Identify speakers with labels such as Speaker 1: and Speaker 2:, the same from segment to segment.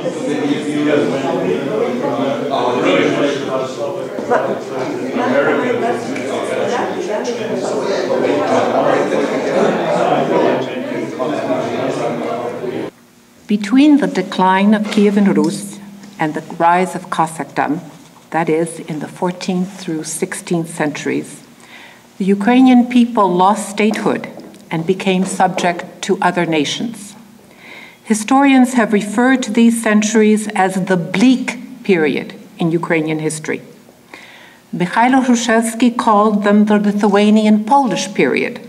Speaker 1: Between the decline of Kyivan Rus and the rise of Cossackdom, that is, in the 14th through 16th centuries, the Ukrainian people lost statehood and became subject to other nations. Historians have referred to these centuries as the Bleak period in Ukrainian history. Mykhailo Hrushevsky called them the Lithuanian Polish period,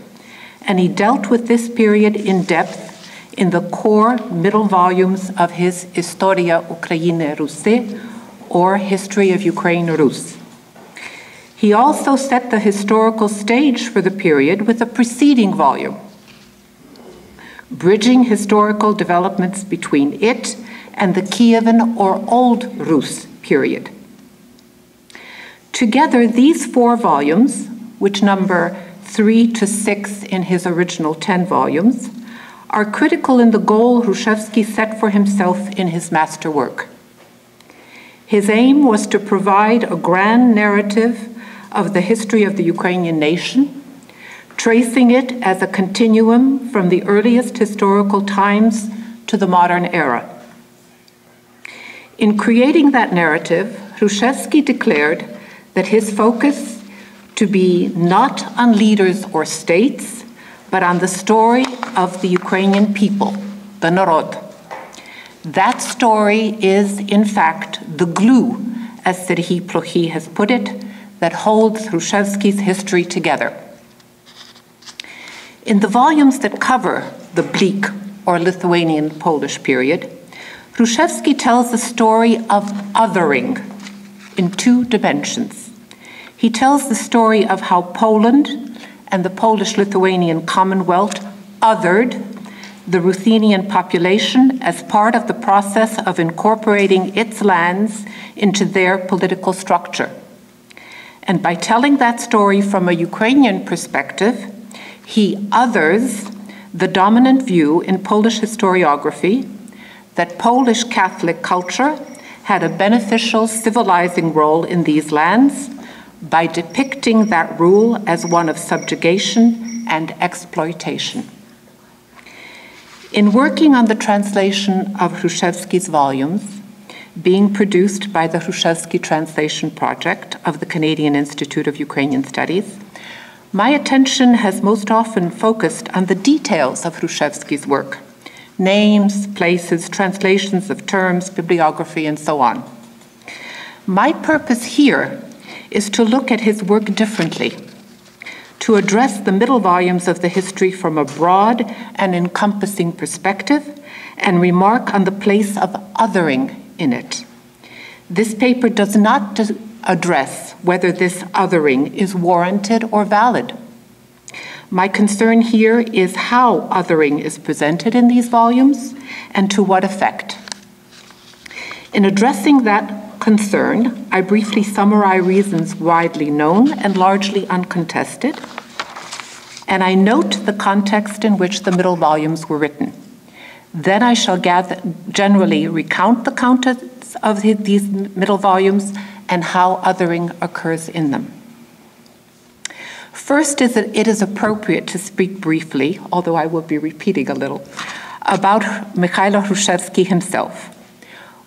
Speaker 1: and he dealt with this period in depth in the core middle volumes of his Historia Ukraine-Rus, or History of Ukraine-Rus. He also set the historical stage for the period with a preceding volume, bridging historical developments between it and the Kyivan or Old Rus period. Together, these 4 volumes, which number 3 to 6 in his original 10 volumes, are critical in the goal Hrushevsky set for himself in his masterwork. His aim was to provide a grand narrative of the history of the Ukrainian nation, tracing it as a continuum from the earliest historical times to the modern era. In creating that narrative, Hrushevsky declared that his focus to be not on leaders or states, but on the story of the Ukrainian people, the narod. That story is, in fact, the glue, as Serhii Plokhy has put it, that holds Hrushevsky's history together. In the volumes that cover the Bleak or Lithuanian Polish period, Hrushevsky tells the story of othering in 2 dimensions. He tells the story of how Poland and the Polish-Lithuanian Commonwealth othered the Ruthenian population as part of the process of incorporating its lands into their political structure. And by telling that story from a Ukrainian perspective, he others the dominant view in Polish historiography that Polish Catholic culture had a beneficial civilizing role in these lands by depicting that rule as one of subjugation and exploitation. In working on the translation of Hrushevsky's volumes, being produced by the Hrushevsky Translation Project of the Canadian Institute of Ukrainian Studies, my attention has most often focused on the details of Hrushevsky's work: names, places, translations of terms, bibliography, and so on. My purpose here is to look at his work differently, to address the middle volumes of the history from a broad and encompassing perspective, and remark on the place of othering in it. This paper does not address whether this othering is warranted or valid. My concern here is how othering is presented in these volumes and to what effect. In addressing that concern, I briefly summarize reasons widely known and largely uncontested, and I note the context in which the middle volumes were written. Then I shall generally recount the contents of these middle volumes and how othering occurs in them. First is that it is appropriate to speak briefly, although I will be repeating a little, about Mykhailo Hrushevsky himself.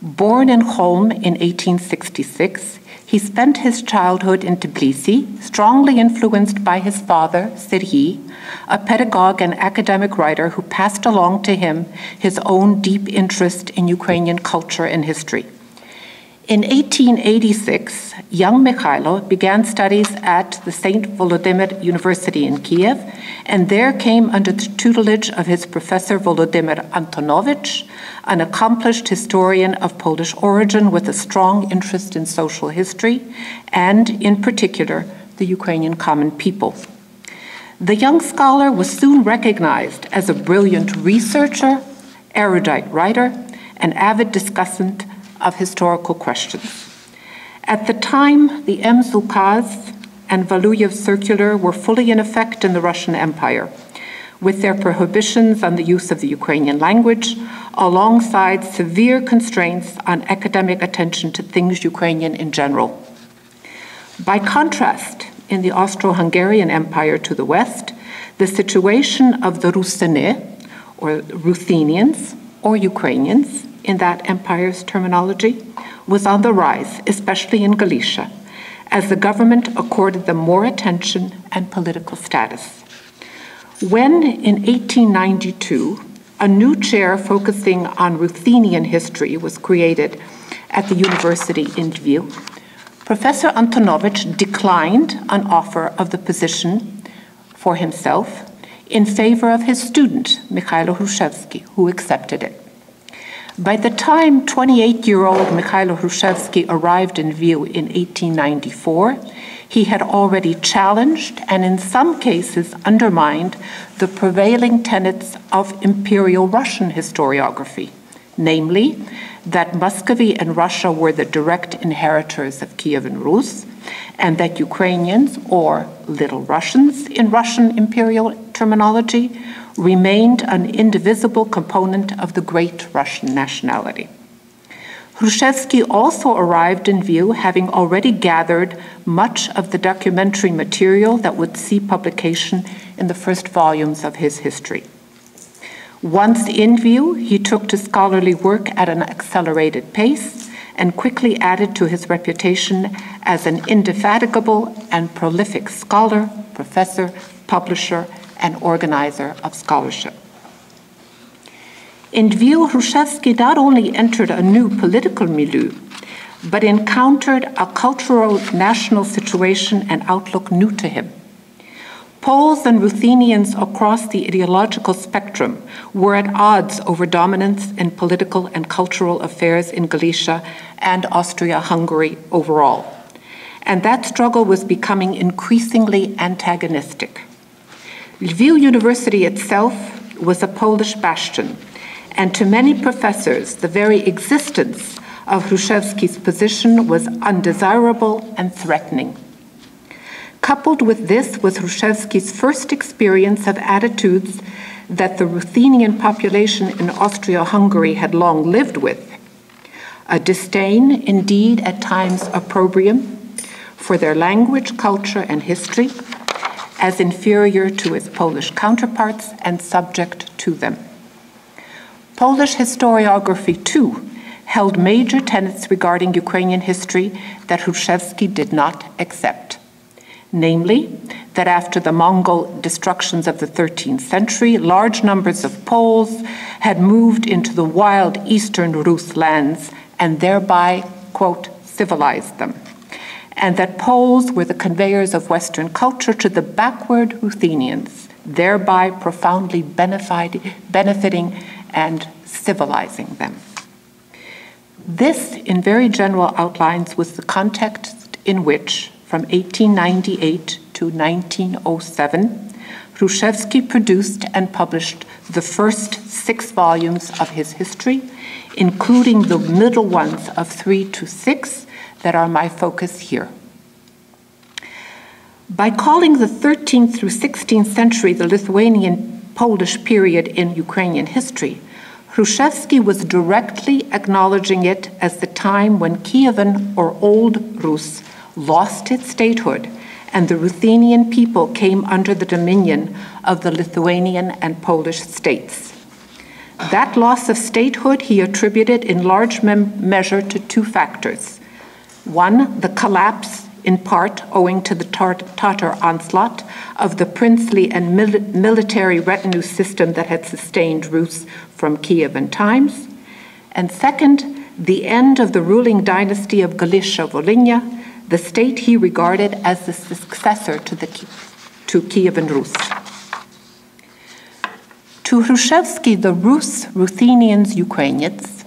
Speaker 1: Born in Cholm in 1866, he spent his childhood in Tbilisi, strongly influenced by his father, Serhii, a pedagogue and academic writer who passed along to him his own deep interest in Ukrainian culture and history. In 1886, young Mykhailo began studies at the St. Vladimir University in Kiev, and there came under the tutelage of his professor Volodymyr Antonovich, an accomplished historian of Polish origin with a strong interest in social history, and in particular, the Ukrainian common people. The young scholar was soon recognized as a brilliant researcher, erudite writer, and avid discussant of historical questions. At the time, the M's Ukaz and Valuyev Circular were fully in effect in the Russian Empire, with their prohibitions on the use of the Ukrainian language, alongside severe constraints on academic attention to things Ukrainian in general. By contrast, in the Austro-Hungarian Empire to the west, the situation of the Ruthenians, or Ruthenians, or Ukrainians, in that empire's terminology, was on the rise, especially in Galicia, as the government accorded them more attention and political status. When, in 1892, a new chair focusing on Ruthenian history was created at the university in Lviv, Professor Antonovich declined an offer of the position for himself in favor of his student, Mykhailo Hrushevsky, who accepted it. By the time 28-year-old Mykhailo Hrushevsky arrived in Lviv in 1894, he had already challenged and in some cases undermined the prevailing tenets of imperial Russian historiography, namely that Muscovy and Russia were the direct inheritors of Kyivan Rus, and that Ukrainians, or Little Russians in Russian imperial terminology, remained an indivisible component of the great Russian nationality. Hrushevsky also arrived in Lviv having already gathered much of the documentary material that would see publication in the first volumes of his history. Once in Lviv, he took to scholarly work at an accelerated pace and quickly added to his reputation as an indefatigable and prolific scholar, professor, publisher, and organizer of scholarship. In Lviv, Hrushevsky not only entered a new political milieu, but encountered a cultural national situation and outlook new to him. Poles and Ruthenians across the ideological spectrum were at odds over dominance in political and cultural affairs in Galicia and Austria-Hungary overall. And that struggle was becoming increasingly antagonistic. Lviv University itself was a Polish bastion, and to many professors, the very existence of Hrushevsky's position was undesirable and threatening. Coupled with this was Hrushevsky's first experience of attitudes that the Ruthenian population in Austria-Hungary had long lived with. A disdain, indeed at times opprobrium, for their language, culture, and history, as inferior to its Polish counterparts and subject to them. Polish historiography, too, held major tenets regarding Ukrainian history that Hrushevsky did not accept. Namely, that after the Mongol destructions of the 13th century, large numbers of Poles had moved into the wild eastern Rus lands and thereby, quote, civilized them, and that Poles were the conveyors of Western culture to the backward Ruthenians, thereby profoundly benefiting and civilizing them. This, in very general outlines, was the context in which, from 1898 to 1907, Hrushevsky produced and published the first 6 volumes of his history, including the middle ones of 3 to 6 that are my focus here. By calling the 13th through 16th century the Lithuanian Polish period in Ukrainian history, Hrushevsky was directly acknowledging it as the time when Kyivan, or Old Rus, lost its statehood and the Ruthenian people came under the dominion of the Lithuanian and Polish states. That loss of statehood he attributed in large measure to 2 factors. One, the collapse, in part owing to the Tatar onslaught of the princely and military retinue system that had sustained Rus from Kievan times. And second, the end of the ruling dynasty of Galicia-Volhynia, the state he regarded as the successor to Kyivan Rus. To Hrushevsky, the Rus, Ruthenians, Ukrainians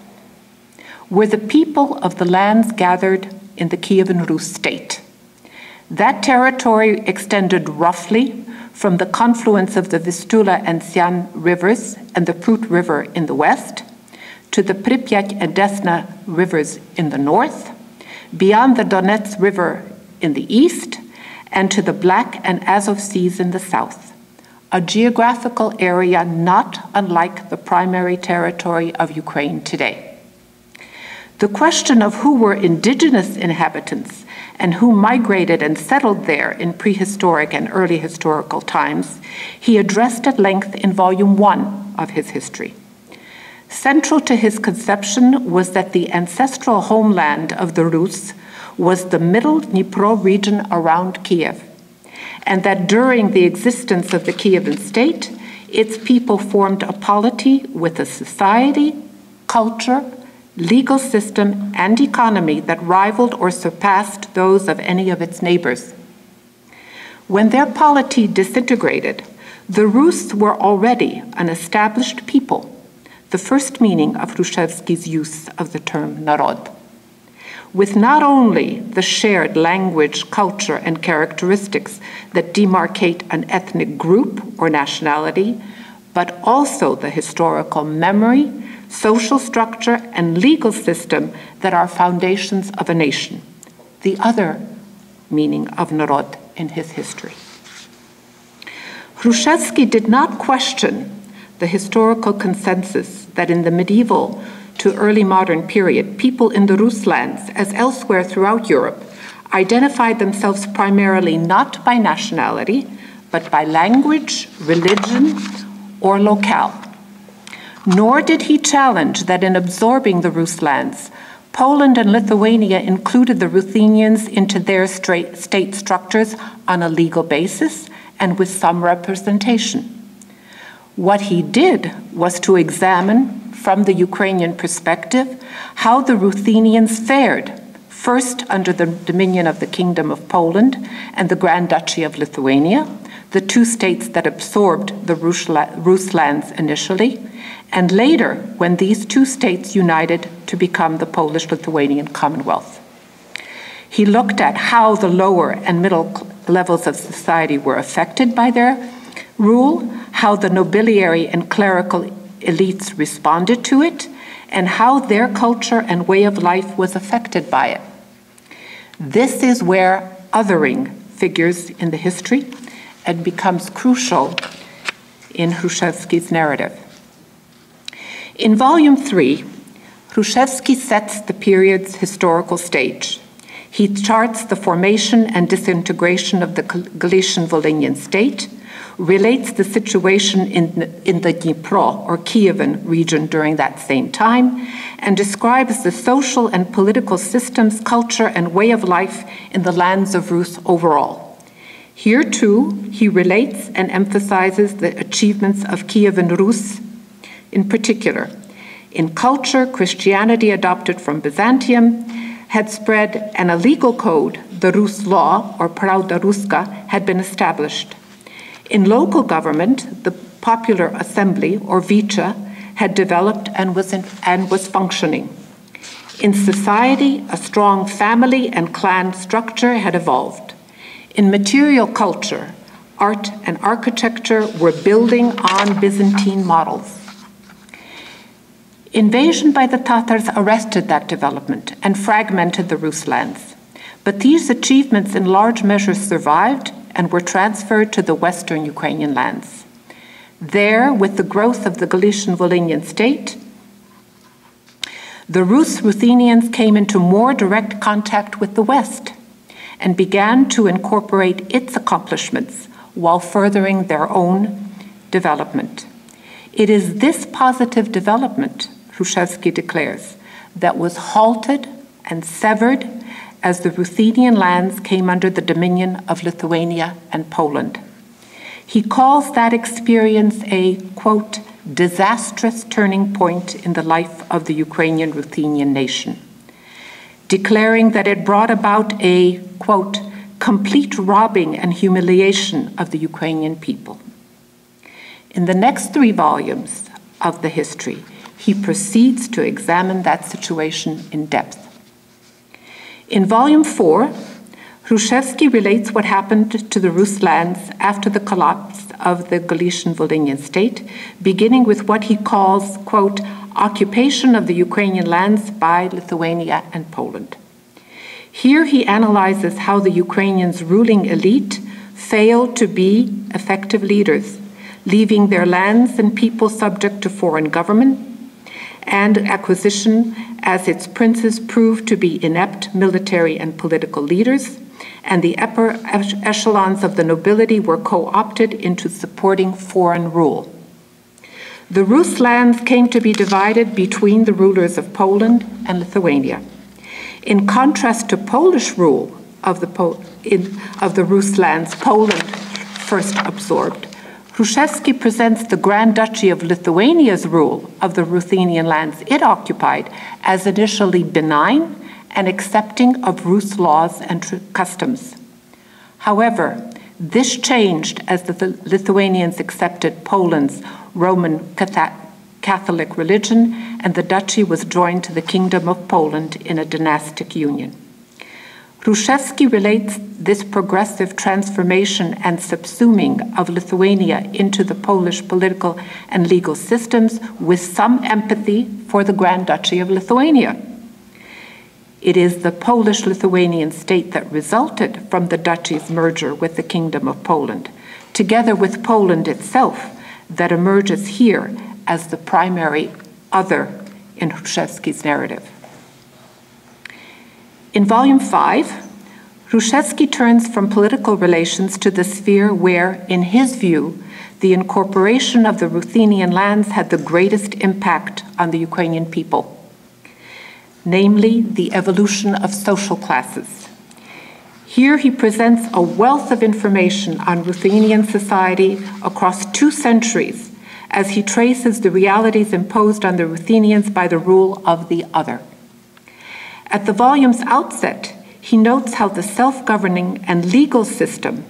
Speaker 1: were the people of the lands gathered in the Kyivan Rus state. That territory extended roughly from the confluence of the Vistula and Sian rivers and the Prut River in the west to the Pripyat and Desna rivers in the north, beyond the Donets River in the east, and to the Black and Azov seas in the south. a geographical area not unlike the primary territory of Ukraine today. The question of who were indigenous inhabitants and who migrated and settled there in prehistoric and early historical times, he addressed at length in Volume 1 of his history. Central to his conception was that the ancestral homeland of the Rus was the middle Dnipro region around Kiev, and that during the existence of the Kievan state, its people formed a polity with a society, culture, legal system, and economy that rivaled or surpassed those of any of its neighbors. When their polity disintegrated, the Rus were already an established people, the first meaning of Hrushevsky's use of the term narod, with not only the shared language, culture, and characteristics that demarcate an ethnic group or nationality, but also the historical memory, social structure, and legal system that are foundations of a nation, the other meaning of narod in his history. Hrushevsky did not question the historical consensus that in the medieval to early modern period, people in the Rus lands, as elsewhere throughout Europe, identified themselves primarily not by nationality, but by language, religion, or locale. Nor did he challenge that in absorbing the Rus lands, Poland and Lithuania included the Ruthenians into their state structures on a legal basis and with some representation. What he did was to examine, from the Ukrainian perspective, how the Ruthenians fared, first under the dominion of the Kingdom of Poland and the Grand Duchy of Lithuania, the two states that absorbed the Rus lands initially, and later when these two states united to become the Polish-Lithuanian Commonwealth. He looked at how the lower and middle levels of society were affected by their rule, how the nobiliary and clerical elites responded to it, and how their culture and way of life was affected by it. This is where othering figures in the history and becomes crucial in Hrushevsky's narrative. In Volume 3, Hrushevsky sets the period's historical stage. He charts the formation and disintegration of the Galician-Volhynian state, relates the situation in the Dnipro or Kievan region during that same time, and describes the social and political systems, culture, and way of life in the lands of Rus overall. Here, too, he relates and emphasizes the achievements of Kyivan Rus in particular. In culture, Christianity adopted from Byzantium had spread, and a legal code, the Rus law, or Pravda Ruska, had been established. In local government, the popular assembly, or Vicha, had developed and was functioning. In society, a strong family and clan structure had evolved. In material culture, art and architecture were building on Byzantine models. Invasion by the Tatars arrested that development and fragmented the Rus lands. But these achievements in large measure survived and were transferred to the western Ukrainian lands. There, with the growth of the Galician-Volhynian state, the Ruthenians came into more direct contact with the West and began to incorporate its accomplishments while furthering their own development. It is this positive development, Hrushevsky declares, that was halted and severed as the Ruthenian lands came under the dominion of Lithuania and Poland. He calls that experience a, quote, disastrous turning point in the life of the Ukrainian Ruthenian nation, declaring that it brought about a, quote, complete robbing and humiliation of the Ukrainian people. In the next 3 volumes of the history, he proceeds to examine that situation in depth. In Volume 4, Hrushevsky relates what happened to the Rus lands after the collapse of the Galician-Volhynian state, beginning with what he calls, quote, occupation of the Ukrainian lands by Lithuania and Poland. Here he analyzes how the Ukrainians' ruling elite failed to be effective leaders, leaving their lands and people subject to foreign government and acquisition, as its princes proved to be inept military and political leaders, and the upper echelons of the nobility were co-opted into supporting foreign rule. The Rus lands came to be divided between the rulers of Poland and Lithuania. In contrast to Polish rule of the Rus lands Poland first absorbed, Hrushevsky presents the Grand Duchy of Lithuania's rule of the Ruthenian lands it occupied as initially benign and accepting of Rus laws and customs. However, this changed as the Lithuanians accepted Poland's Roman Catholic religion, and the duchy was joined to the Kingdom of Poland in a dynastic union. Hrushevsky relates this progressive transformation and subsuming of Lithuania into the Polish political and legal systems with some empathy for the Grand Duchy of Lithuania. It is the Polish-Lithuanian state that resulted from the duchy's merger with the Kingdom of Poland, together with Poland itself, that emerges here as the primary other in Hrushevsky's narrative. In Volume 5, Hrushevsky turns from political relations to the sphere where, in his view, the incorporation of the Ruthenian lands had the greatest impact on the Ukrainian people, namely the evolution of social classes. Here he presents a wealth of information on Ruthenian society across 2 centuries as he traces the realities imposed on the Ruthenians by the rule of the other. At the volume's outset, he notes how the self-governing and legal system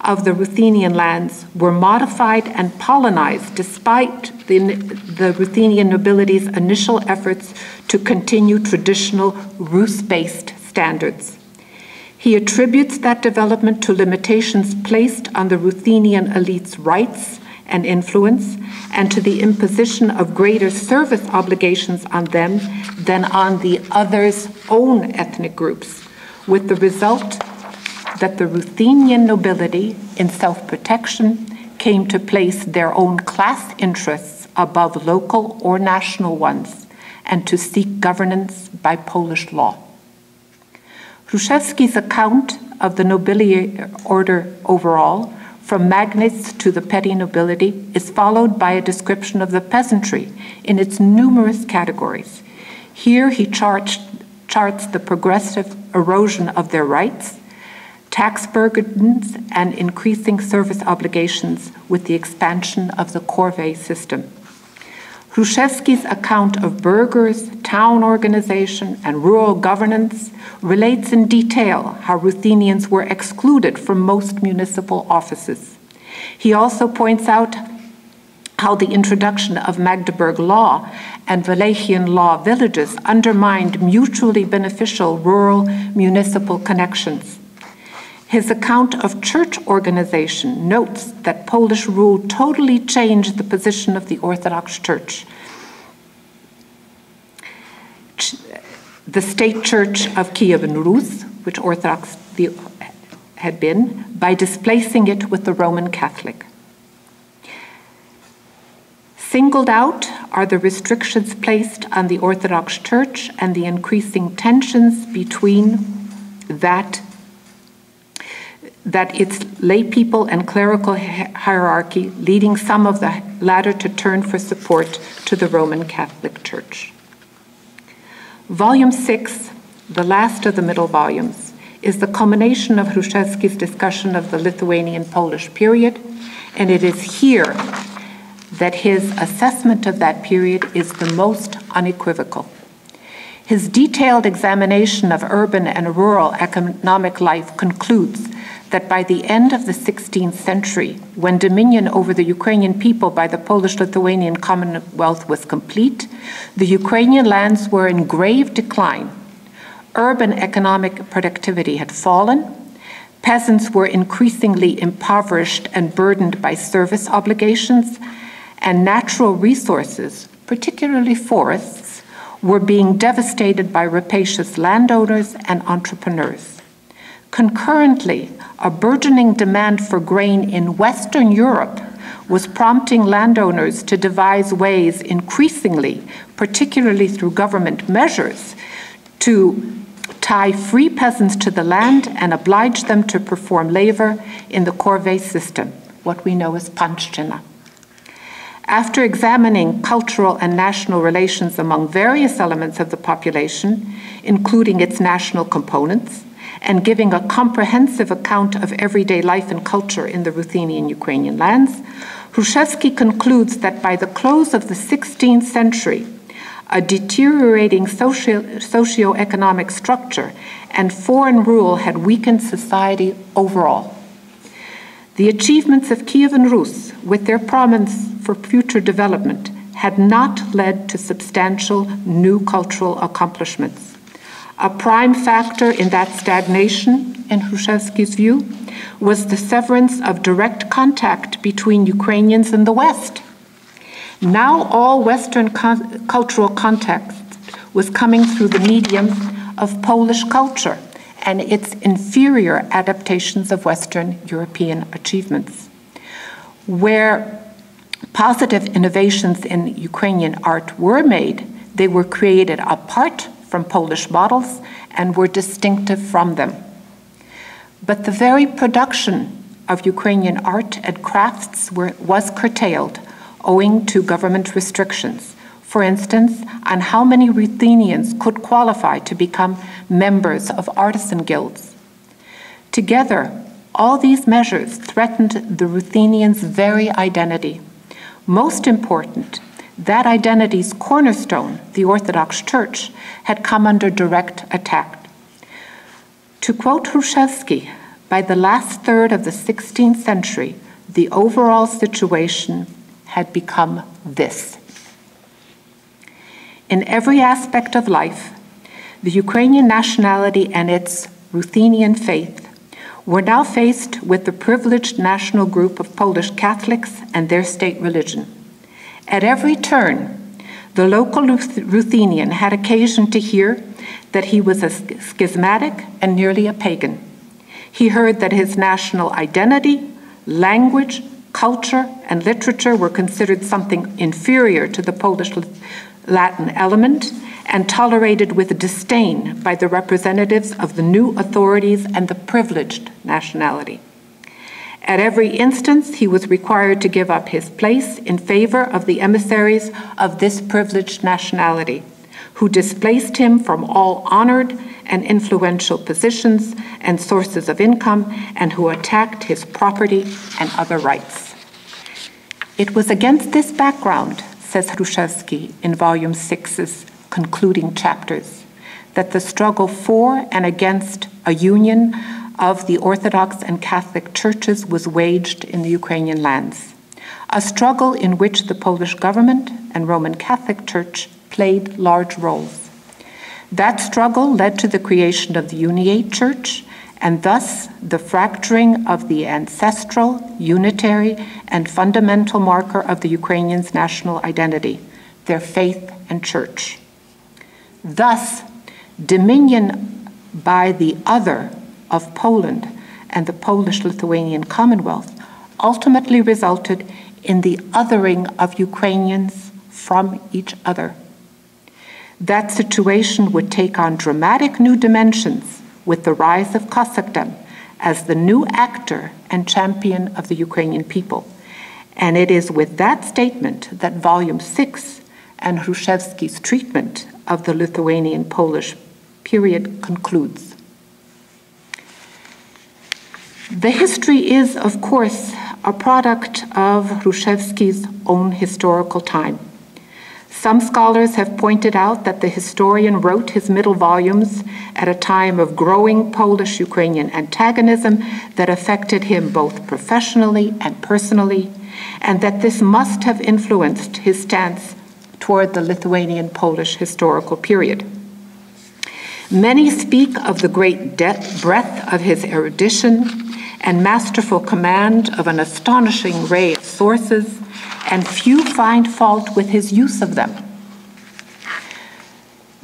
Speaker 1: of the Ruthenian lands were modified and Polonized despite the Ruthenian nobility's initial efforts to continue traditional Rus-based standards. He attributes that development to limitations placed on the Ruthenian elite's rights and influence, and to the imposition of greater service obligations on them than on the others' own ethnic groups, with the result that the Ruthenian nobility, in self-protection, came to place their own class interests above local or national ones, and to seek governance by Polish law. Hrushevsky's account of the nobility order overall, from magnates to the petty nobility, is followed by a description of the peasantry in its numerous categories. Here he charts the progressive erosion of their rights, tax burdens, and increasing service obligations with the expansion of the corvée system. Hrushevsky's account of burghers, town organization, and rural governance relates in detail how Ruthenians were excluded from most municipal offices. He also points out how the introduction of Magdeburg law and Wallachian law villages undermined mutually beneficial rural municipal connections. His account of church organization notes that Polish rule totally changed the position of the Orthodox Church. The state church of Kyivan Rus, which Orthodox had been, by displacing it with the Roman Catholic. Singled out are the restrictions placed on the Orthodox Church and the increasing tensions between that its lay people and clerical hierarchy, leading some of the latter to turn for support to the Roman Catholic Church. Volume 6, the last of the middle volumes, is the culmination of Hrushevsky's discussion of the Lithuanian Polish period, and it is here that his assessment of that period is the most unequivocal. His detailed examination of urban and rural economic life concludes that by the end of the 16th century, when dominion over the Ukrainian people by the Polish-Lithuanian Commonwealth was complete, the Ukrainian lands were in grave decline. Urban economic productivity had fallen, peasants were increasingly impoverished and burdened by service obligations, and natural resources, particularly forests, were being devastated by rapacious landowners and entrepreneurs. Concurrently, a burgeoning demand for grain in Western Europe was prompting landowners to devise ways increasingly, particularly through government measures, to tie free peasants to the land and oblige them to perform labor in the corvée system, what we know as panshchina. After examining cultural and national relations among various elements of the population, including its national components, and giving a comprehensive account of everyday life and culture in the Ruthenian Ukrainian lands, Hrushevsky concludes that by the close of the 16th century, a deteriorating socio-economic structure and foreign rule had weakened society overall. The achievements of Kyivan Rus, with their promise for future development, had not led to substantial new cultural accomplishments. A prime factor in that stagnation, in Hrushevsky's view, was the severance of direct contact between Ukrainians and the West. Now all Western cultural context was coming through the medium of Polish culture and its inferior adaptations of Western European achievements. Where positive innovations in Ukrainian art were made, they were created apart from Polish models and were distinctive from them. But the very production of Ukrainian art and crafts was curtailed owing to government restrictions. For instance, on how many Ruthenians could qualify to become members of artisan guilds. Together, all these measures threatened the Ruthenians' very identity. Most important, that identity's cornerstone, the Orthodox Church, had come under direct attack. To quote Hrushevsky, by the last third of the 16th century, the overall situation had become this. In every aspect of life, the Ukrainian nationality and its Ruthenian faith were now faced with the privileged national group of Polish Catholics and their state religion. At every turn, the local Ruthenian had occasion to hear that he was a schismatic and nearly a pagan. He heard that his national identity, language, culture, and literature were considered something inferior to the Polish Latin element and tolerated with disdain by the representatives of the new authorities and the privileged nationality. At every instance, he was required to give up his place in favor of the emissaries of this privileged nationality, who displaced him from all honored and influential positions and sources of income, and who attacked his property and other rights. It was against this background, says Hrushevsky in Volume 6's concluding chapters, that the struggle for and against a union of the Orthodox and Catholic churches was waged in the Ukrainian lands, a struggle in which the Polish government and Roman Catholic Church played large roles. That struggle led to the creation of the Uniate Church and thus the fracturing of the ancestral, unitary, and fundamental marker of the Ukrainians' national identity, their faith and church. Thus, dominion by the other of Poland and the Polish-Lithuanian Commonwealth ultimately resulted in the othering of Ukrainians from each other. That situation would take on dramatic new dimensions with the rise of Cossackdom as the new actor and champion of the Ukrainian people. And it is with that statement that Volume 6 and Hrushevsky's treatment of the Lithuanian Polish period concludes. The history is, of course, a product of Hrushevsky's own historical time. Some scholars have pointed out that the historian wrote his middle volumes at a time of growing Polish-Ukrainian antagonism that affected him both professionally and personally, and that this must have influenced his stance toward the Lithuanian-Polish historical period. Many speak of the great breadth of his erudition and masterful command of an astonishing array of sources, and few find fault with his use of them.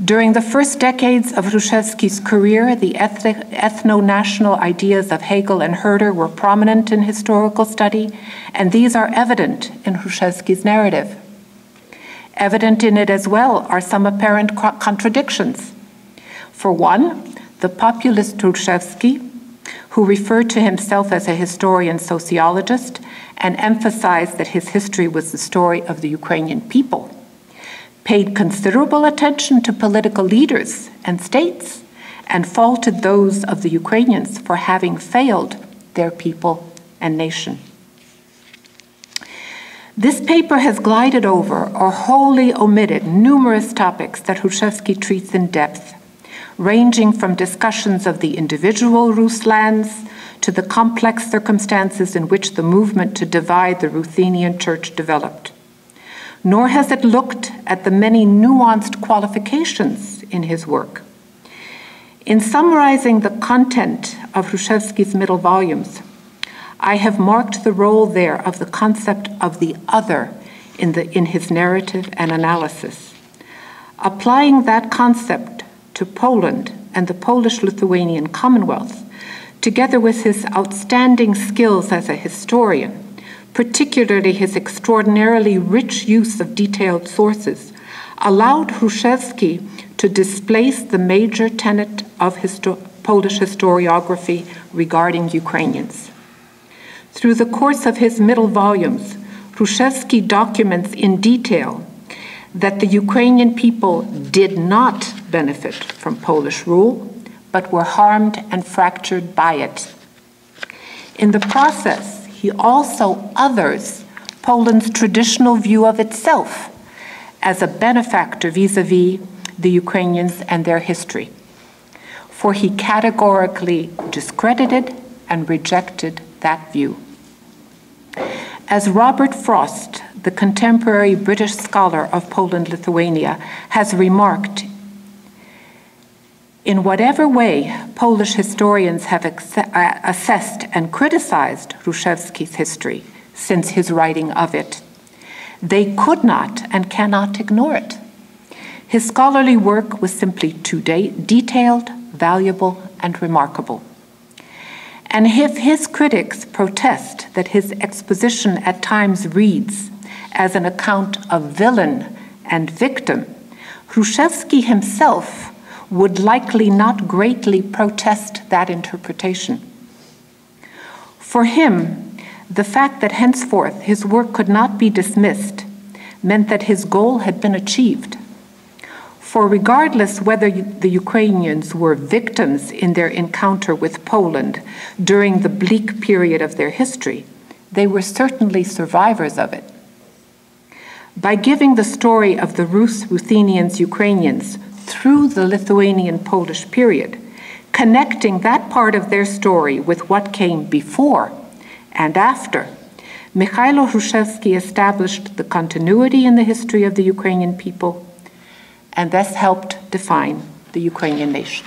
Speaker 1: During the first decades of Hrushevsky's career, the ethno-national ideas of Hegel and Herder were prominent in historical study, and these are evident in Hrushevsky's narrative. Evident in it as well are some apparent contradictions. For one, the populist Hrushevsky, who referred to himself as a historian sociologist and emphasized that his history was the story of the Ukrainian people, paid considerable attention to political leaders and states and faulted those of the Ukrainians for having failed their people and nation. This paper has glided over or wholly omitted numerous topics that Hrushevsky treats in depth, ranging from discussions of the individual Rus lands to the complex circumstances in which the movement to divide the Ruthenian church developed. Nor has it looked at the many nuanced qualifications in his work. In summarizing the content of Hrushevsky's middle volumes, I have marked the role there of the concept of the other in his narrative and analysis. Applying that concept to Poland and the Polish-Lithuanian Commonwealth, together with his outstanding skills as a historian, particularly his extraordinarily rich use of detailed sources, allowed Hrushevsky to displace the major tenet of Polish historiography regarding Ukrainians. Through the course of his middle volumes, Hrushevsky documents in detail that the Ukrainian people did not benefit from Polish rule, but were harmed and fractured by it. In the process, he also others Poland's traditional view of itself as a benefactor vis-à-vis the Ukrainians and their history, for he categorically discredited and rejected that view. As Robert Frost, the contemporary British scholar of Poland-Lithuania, has remarked, in whatever way Polish historians have assessed and criticized Hrushevsky's history since his writing of it, they could not and cannot ignore it. His scholarly work was simply too detailed, valuable, and remarkable. And if his critics protest that his exposition at times reads as an account of villain and victim, Hrushevsky himself would likely not greatly protest that interpretation. For him, the fact that henceforth his work could not be dismissed meant that his goal had been achieved. For regardless whether the Ukrainians were victims in their encounter with Poland during the bleak period of their history, they were certainly survivors of it. By giving the story of the Rus, Ruthenians, Ukrainians through the Lithuanian Polish period, connecting that part of their story with what came before and after, Mykhailo Hrushevsky established the continuity in the history of the Ukrainian people and thus helped define the Ukrainian nation.